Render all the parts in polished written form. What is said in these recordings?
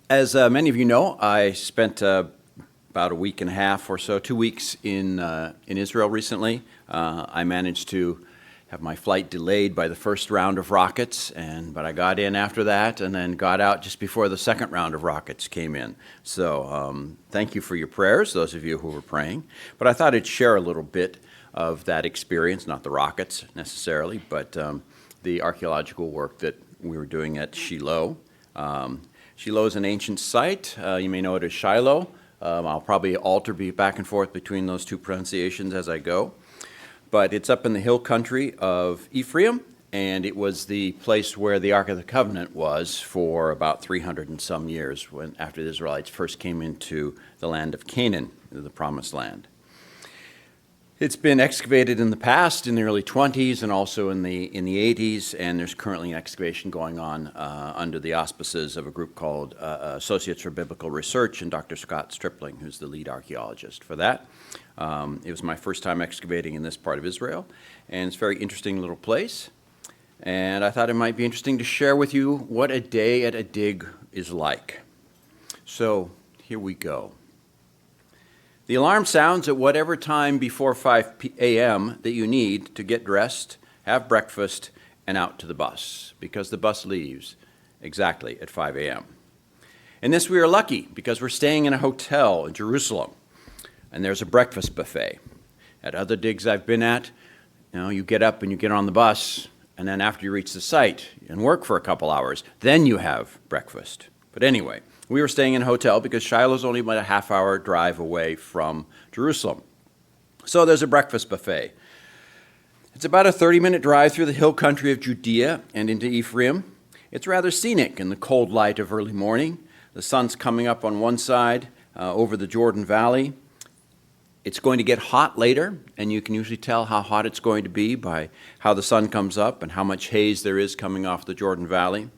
As many of you know, I spent about a week and a half or so, 2 weeks in Israel recently. I managed to have my flight delayed by the first round of rockets, but I got in after that and then got out just before the second round of rockets came in. So thank you for your prayers, those of you who were praying. But I thought I'd share a little bit of that experience, not the rockets necessarily, but the archaeological work that we were doing at Shiloh. Shiloh is an ancient site. You may know it as Shiloh. I'll probably be back and forth between those two pronunciations as I go. But it's up in the hill country of Ephraim, and it was the place where the Ark of the Covenant was for about 300 and some years after the Israelites first came into the land of Canaan, the Promised Land. It's been excavated in the past, in the early 20s and also in the 80s, and there's currently an excavation going on under the auspices of a group called Associates for Biblical Research and Dr. Scott Stripling, who's the lead archaeologist for that. It was my first time excavating in this part of Israel, and it's a very interesting little place. And I thought it might be interesting to share with you what a day at a dig is like. So here we go. The alarm sounds at whatever time before 5 a.m. that you need to get dressed, have breakfast, and out to the bus, because the bus leaves exactly at 5 a.m. In this we are lucky, because we're staying in a hotel in Jerusalem, and there's a breakfast buffet. At other digs I've been at, you get up and you get on the bus, and then after you reach the site and work for a couple hours, then you have breakfast. But anyway, we were staying in a hotel because Shiloh's only about a half-hour drive away from Jerusalem. So there's a breakfast buffet. It's about a 30-minute drive through the hill country of Judea and into Ephraim. It's rather scenic in the cold light of early morning. The sun's coming up on one side over the Jordan Valley. It's going to get hot later, and you can usually tell how hot it's going to be by how the sun comes up and how much haze there is coming off the Jordan Valley.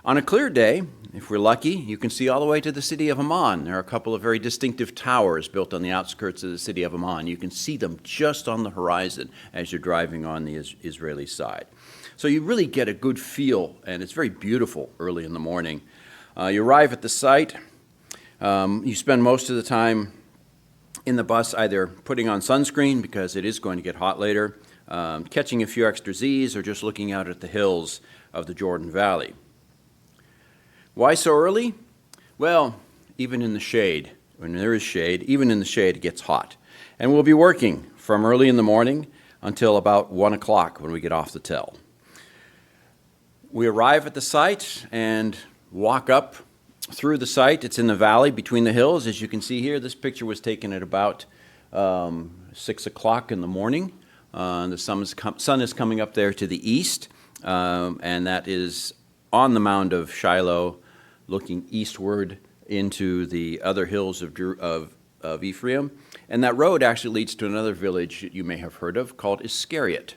On a clear day, if we're lucky, you can see all the way to the city of Amman. There are a couple of very distinctive towers built on the outskirts of the city of Amman. You can see them just on the horizon as you're driving on the Israeli side. So you really get a good feel, and it's very beautiful early in the morning. You arrive at the site. You spend most of the time in the bus either putting on sunscreen because it is going to get hot later, catching a few extra Z's, or just looking out at the hills of the Jordan Valley. Why so early? Well, even in the shade, when there is shade, even in the shade it gets hot. And we'll be working from early in the morning until about 1 o'clock when we get off the tel. We arrive at the site and walk up through the site. It's in the valley between the hills. As you can see here, this picture was taken at about 6 o'clock in the morning. The sun is coming up there to the east, and that is on the mound of Shiloh, looking eastward into the other hills of Ephraim. And that road actually leads to another village that you may have heard of called Iscariot,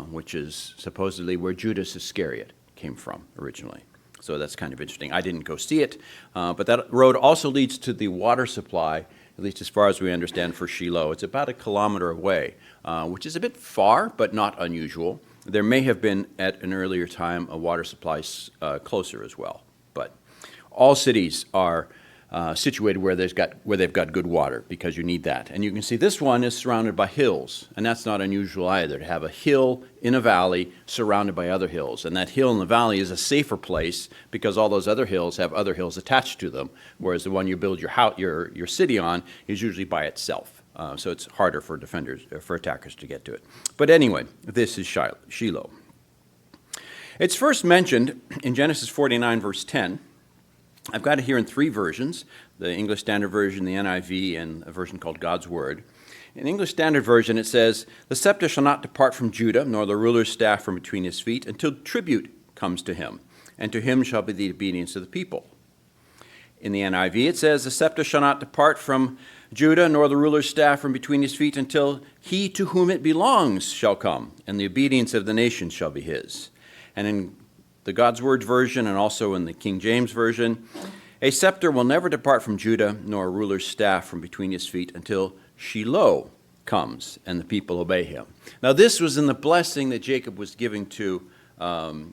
which is supposedly where Judas Iscariot came from originally. So that's kind of interesting. I didn't go see it, but that road also leads to the water supply, at least as far as we understand, for Shiloh. It's about 1 kilometer away, which is a bit far, but not unusual. There may have been, at an earlier time, a water supply closer as well. But all cities are situated where they've got good water, because you need that. And you can see this one is surrounded by hills, and that's not unusual either, to have a hill in a valley surrounded by other hills. And that hill in the valley is a safer place because all those other hills have other hills attached to them, whereas the one you build your city on is usually by itself. So it's harder for attackers to get to it. But anyway, this is Shiloh. It's first mentioned in Genesis 49, verse 10. I've got it here in 3 versions, the English Standard Version, the NIV, and a version called God's Word. In the English Standard Version, it says, "The scepter shall not depart from Judah, nor the ruler's staff from between his feet, until tribute comes to him, and to him shall be the obedience of the people." In the NIV, it says, "The scepter shall not depart from Judah, nor the ruler's staff from between his feet, until he to whom it belongs shall come, and the obedience of the nations shall be his." And in the God's Word version, and also in the King James Version, "A scepter will never depart from Judah, nor a ruler's staff from between his feet, until Shiloh comes, and the people obey him." Now this was in the blessing that Jacob was giving to the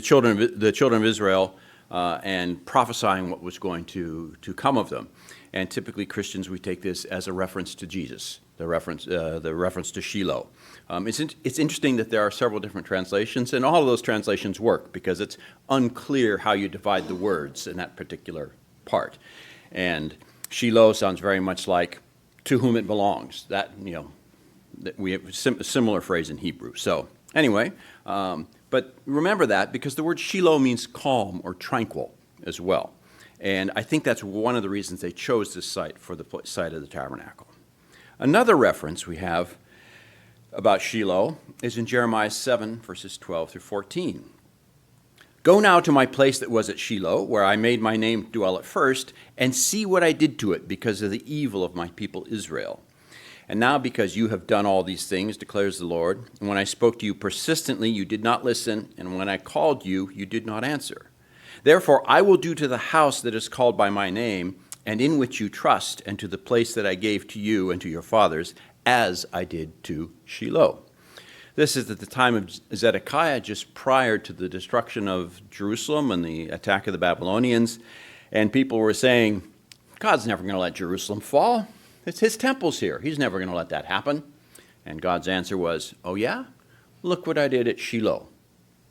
children of Israel and prophesying what was going to come of them. And typically Christians, we take this as a reference to Jesus, the reference to Shiloh. It's interesting that there are several different translations, and all of those translations work because it's unclear how you divide the words in that particular part. And Shiloh sounds very much like to whom it belongs. That we have a similar phrase in Hebrew. So anyway, but remember that because the word Shiloh means calm or tranquil as well. And I think that's one of the reasons they chose this site for the site of the tabernacle. Another reference we have about Shiloh is in Jeremiah 7, verses 12 through 14. Go now to my place that was at Shiloh, where I made my name dwell at first, and see what I did to it because of the evil of my people Israel. And now because you have done all these things, declares the Lord, and when I spoke to you persistently, you did not listen, and when I called you, you did not answer. Therefore, I will do to the house that is called by my name, and in which you trust, and to the place that I gave to you and to your fathers, as I did to Shiloh. This is at the time of Zedekiah, just prior to the destruction of Jerusalem and the attack of the Babylonians. And people were saying, God's never going to let Jerusalem fall. It's his temple's here. He's never going to let that happen. And God's answer was, oh yeah? Look what I did at Shiloh.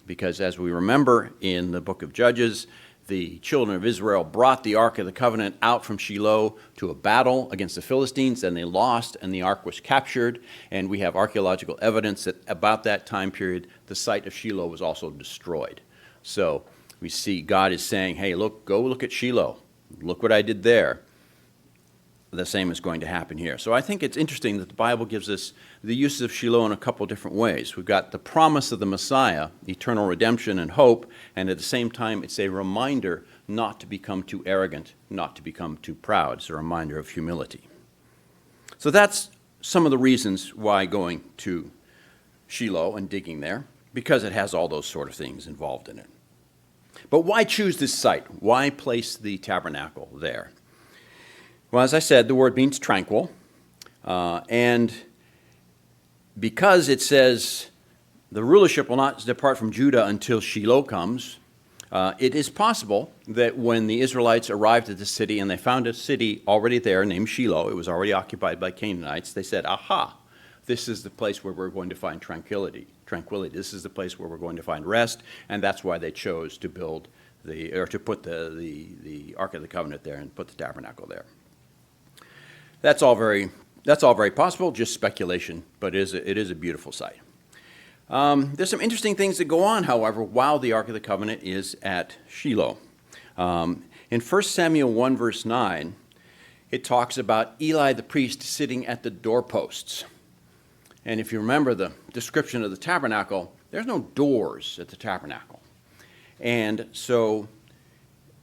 Because as we remember in the book of Judges, the children of Israel brought the Ark of the Covenant out from Shiloh to a battle against the Philistines, and they lost, and the Ark was captured. And we have archaeological evidence that about that time period, the site of Shiloh was also destroyed. So we see God is saying, hey, look, go look at Shiloh. Look what I did there. The same is going to happen here. So I think it's interesting that the Bible gives us the use of Shiloh in a couple different ways. We've got the promise of the Messiah, eternal redemption and hope, and at the same time it's a reminder not to become too arrogant, not to become too proud. It's a reminder of humility. So that's some of the reasons why going to Shiloh and digging there, because it has all those sort of things involved in it. But why choose this site? Why place the tabernacle there? Well, as I said, the word means tranquil, and because it says the rulership will not depart from Judah until Shiloh comes, it is possible that when the Israelites arrived at the city and they found a city already there named Shiloh, it was already occupied by Canaanites, they said, aha, this is the place where we're going to find tranquility. This is the place where we're going to find rest, and that's why they chose to build to put the Ark of the Covenant there and put the tabernacle there. That's all very possible, just speculation, but it is a beautiful site. There's some interesting things that go on, however, while the Ark of the Covenant is at Shiloh. In 1 Samuel 1, verse 9, it talks about Eli the priest sitting at the doorposts. And if you remember the description of the tabernacle, there's no doors at the tabernacle. And so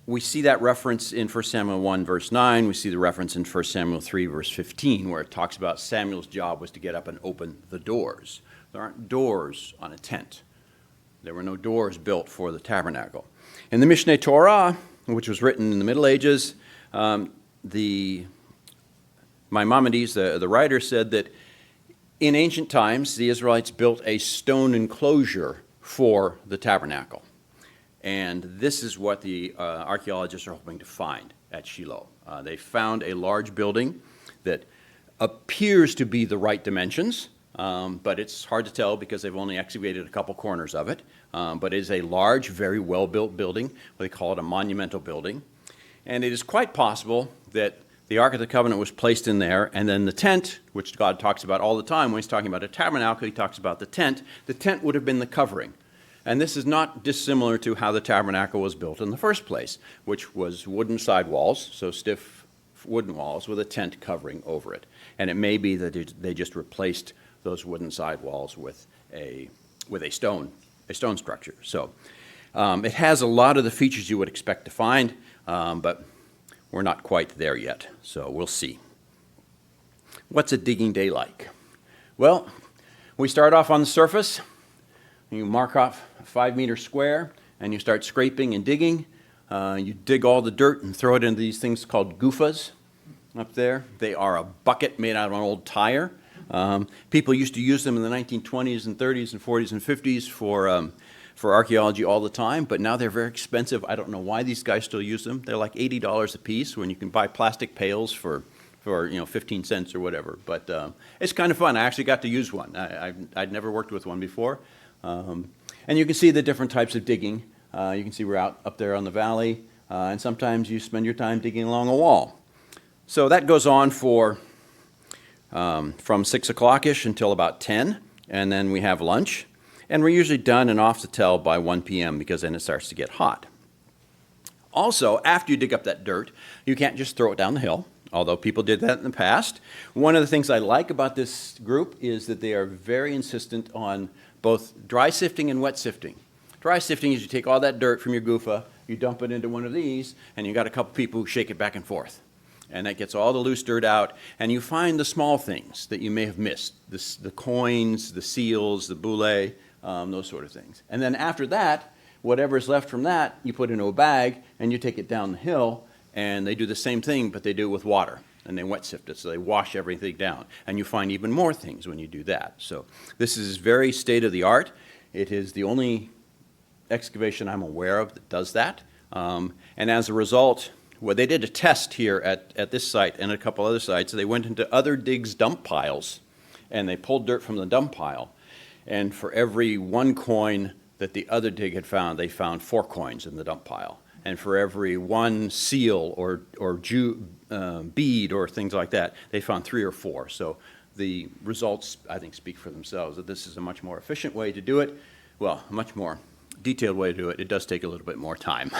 we see that reference in 1 Samuel 1, verse 9. We see the reference in 1 Samuel 3, verse 15, where it talks about Samuel's job was to get up and open the doors. There aren't doors on a tent. There were no doors built for the tabernacle. In the Mishneh Torah, which was written in the Middle Ages, Maimonides, the writer, said that in ancient times, the Israelites built a stone enclosure for the tabernacle. And this is what the archaeologists are hoping to find at Shiloh. They found a large building that appears to be the right dimensions, but it's hard to tell because they've only excavated a couple corners of it. But it is a large, very well-built building. They call it a monumental building. And it is quite possible that the Ark of the Covenant was placed in there, and then the tent, which God talks about all the time when he's talking about a tabernacle, he talks about the tent. The tent would have been the covering. And this is not dissimilar to how the tabernacle was built in the first place, which was wooden sidewalls, so stiff wooden walls with a tent covering over it. And it may be that they just replaced those wooden sidewalls with a stone structure. So it has a lot of the features you would expect to find, but we're not quite there yet, so we'll see. What's a digging day like? Well, we start off on the surface. You mark off a 5-meter square, and you start scraping and digging. You dig all the dirt and throw it into these things called goofas up there. They are a bucket made out of an old tire. People used to use them in the 1920s and 30s and 40s and 50s for archaeology all the time, but now they're very expensive. I don't know why these guys still use them. They're like $80 a piece when you can buy plastic pails for 15 cents or whatever. But it's kind of fun. I actually got to use one. I'd never worked with one before. And you can see the different types of digging. You can see we're up there on the valley, and sometimes you spend your time digging along a wall. So that goes on for from 6 o'clock-ish until about 10, and then we have lunch. And we're usually done and off the tell by 1 p.m. because then it starts to get hot. Also, after you dig up that dirt, you can't just throw it down the hill, although people did that in the past. One of the things I like about this group is that they are very insistent on both dry sifting and wet sifting. Dry sifting is you take all that dirt from your goofa, you dump it into one of these, and you got a couple people who shake it back and forth. And that gets all the loose dirt out, and you find the small things that you may have missed, the coins, the seals, the boule, those sort of things. And then after that, whatever's left from that, you put into a bag, and you take it down the hill, and they do the same thing, but they do it with water, and they wet sift it, so they wash everything down. And you find even more things when you do that. So this is very state-of-the-art. It is the only excavation I'm aware of that does that. And as a result, well, they did a test here at this site and a couple other sites. They went into other digs' dump piles, and they pulled dirt from the dump pile. And for every one coin that the other dig had found, they found 4 coins in the dump pile. And for every one seal or bead or things like that, they found 3 or 4. So the results, I think, speak for themselves, that this is a much more efficient way to do it. Well, a much more detailed way to do it. It does take a little bit more time.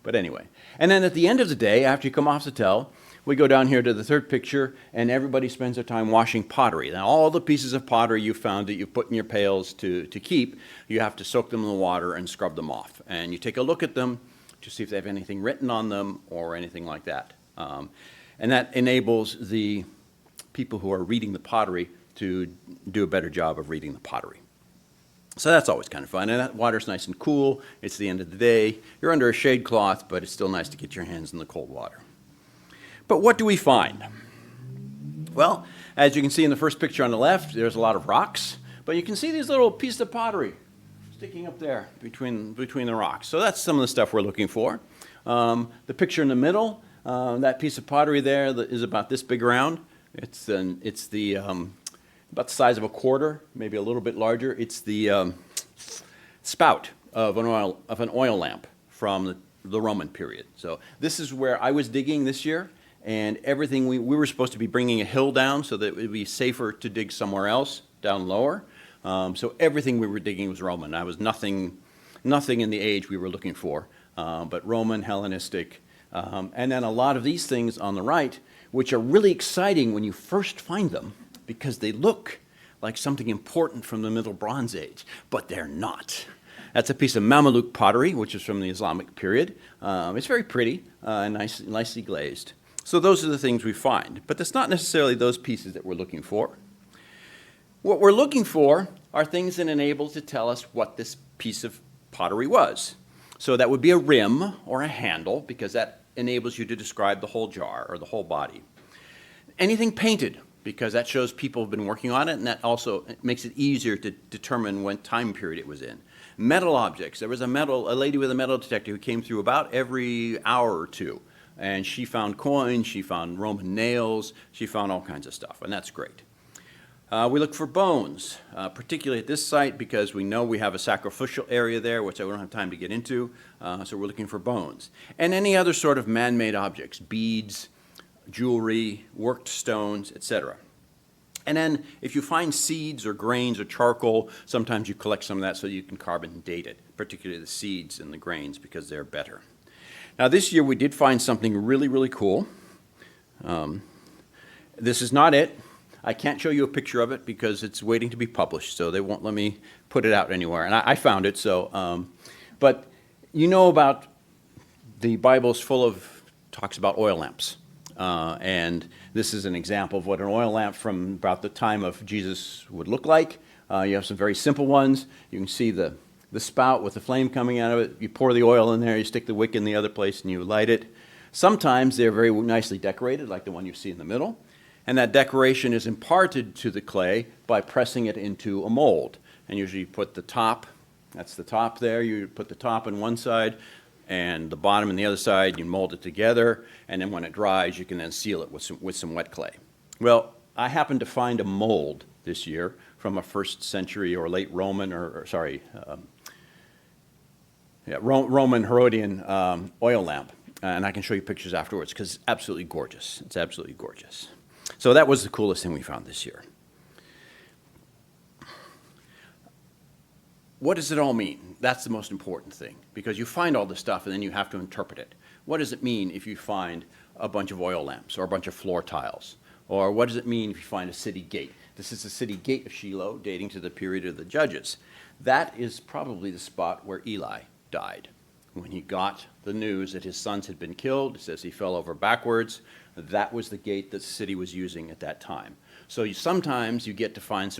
But anyway. And then at the end of the day, after you come off the tell, we go down here to the third picture, and everybody spends their time washing pottery. Now, all the pieces of pottery you found that you put in your pails to keep, you have to soak them in the water and scrub them off. And you take a look at them to see if they have anything written on them or anything like that. And that enables the people who are reading the pottery to do a better job of reading the pottery. So that's always kind of fun, and that water's nice and cool. It's the end of the day. You're under a shade cloth, but it's still nice to get your hands in the cold water. But what do we find? Well, as you can see in the first picture on the left, there's a lot of rocks, but you can see these little pieces of pottery sticking up there between the rocks. So that's some of the stuff we're looking for. The picture in the middle, that piece of pottery there is about this big around. It's about the size of a quarter, maybe a little bit larger. It's the spout of an oil lamp from the Roman period. So this is where I was digging this year, and everything we were supposed to be bringing a hill down so that it would be safer to dig somewhere else down lower. So everything we were digging was Roman. I was nothing in the age we were looking for, but Roman, Hellenistic, and then a lot of these things on the right, which are really exciting when you first find them, because they look like something important from the Middle Bronze Age, but they're not. That's a piece of Mameluke pottery, which is from the Islamic period. It's very pretty and nicely glazed. So those are the things we find, but it's not necessarily those pieces that we're looking for. What we're looking for are things that enable to tell us what this piece of pottery was. So that would be a rim or a handle, because that enables you to describe the whole jar or the whole body. Anything painted, because that shows people have been working on it, and that also makes it easier to determine what time period it was in. Metal objects. There was a lady with a metal detector who came through about every hour or two, and she found coins, she found Roman nails, she found all kinds of stuff, and that's great. We look for bones, particularly at this site, because we know we have a sacrificial area there, which I don't have time to get into, so we're looking for bones. And any other sort of man-made objects, beads, jewelry, worked stones, etc. And then if you find seeds or grains or charcoal, sometimes you collect some of that so you can carbon date it, particularly the seeds and the grains, because they're better. Now this year we did find something really, really cool. This is not it. I can't show you a picture of it because it's waiting to be published, so they won't let me put it out anywhere. And I found it, so, but you know about the Bible's full of talks about oil lamps. And this is an example of what an oil lamp from about the time of Jesus would look like. You have some very simple ones. You can see the spout with the flame coming out of it. You pour the oil in there, you stick the wick in the other place, and you light it. Sometimes they're very nicely decorated, like the one you see in the middle. And that decoration is imparted to the clay by pressing it into a mold. And usually you put the top That's the top there. You put the top on one side and the bottom on the other side. You mold it together, and then when it dries, you can then seal it with some wet clay. Well, I happened to find a mold this year from a first century or late Roman, Roman Herodian oil lamp. And I can show you pictures afterwards because it's absolutely gorgeous. It's absolutely gorgeous. So that was the coolest thing we found this year. What does it all mean? That's the most important thing, because you find all this stuff and then you have to interpret it. What does it mean if you find a bunch of oil lamps or a bunch of floor tiles? Or what does it mean if you find a city gate? This is the city gate of Shiloh, dating to the period of the Judges. That is probably the spot where Eli died. When he got the news that his sons had been killed, it says he fell over backwards. That was the gate that the city was using at that time. So sometimes you get to find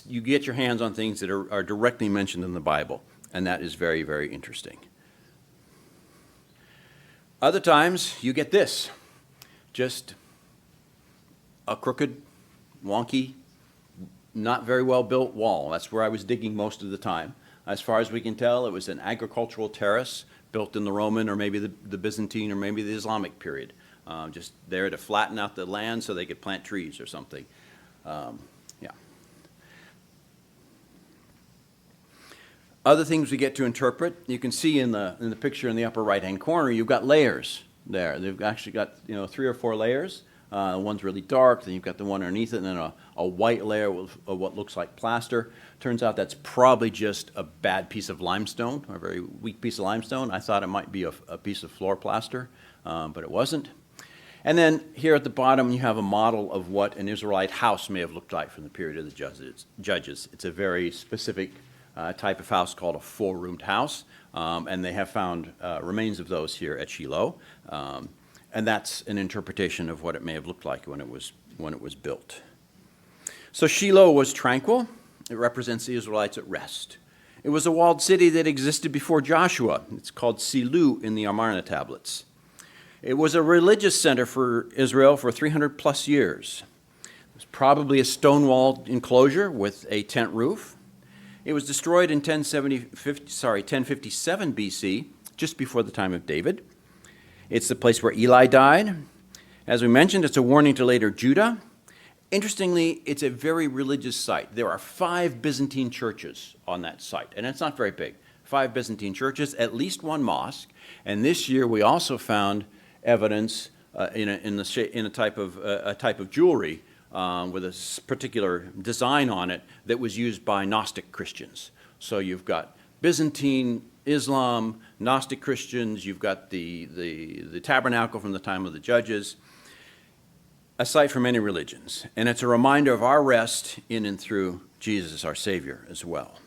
you get your hands on things that are directly mentioned in the Bible, and that is very, very interesting. Other times you get this, just a crooked, wonky, not very well built wall. That's where I was digging most of the time. As far as we can tell, it was an agricultural terrace built in the Roman or maybe the Byzantine or maybe the Islamic period, just there to flatten out the land so they could plant trees or something. Other things we get to interpret, you can see in the picture in the upper right-hand corner, you've got layers there. They've actually got 3 or 4 layers. One's really dark, then you've got the one underneath it, and then a white layer of what looks like plaster. Turns out that's probably just a bad piece of limestone, or a very weak piece of limestone. I thought it might be a piece of floor plaster, but it wasn't. And then here at the bottom, you have a model of what an Israelite house may have looked like from the period of the Judges. It's a very specific type of house called a 4-roomed house, and they have found remains of those here at Shiloh. And that's an interpretation of what it may have looked like when it was built. So Shiloh was tranquil. It represents the Israelites at rest. It was a walled city that existed before Joshua. It's called Silu in the Amarna tablets. It was a religious center for Israel for 300 plus years. It was probably a stone-walled enclosure with a tent roof. It was destroyed in 1057 BC, just before the time of David. It's the place where Eli died. As we mentioned, it's a warning to later Judah. Interestingly, it's a very religious site. There are 5 Byzantine churches on that site, and it's not very big. 5 Byzantine churches, at least 1 mosque. And this year we also found evidence in a type of jewelry with a particular design on it that was used by Gnostic Christians. So you've got Byzantine Islam, Gnostic Christians, you've got the tabernacle from the time of the Judges, a site for many religions. And it's a reminder of our rest in and through Jesus, our Savior, as well.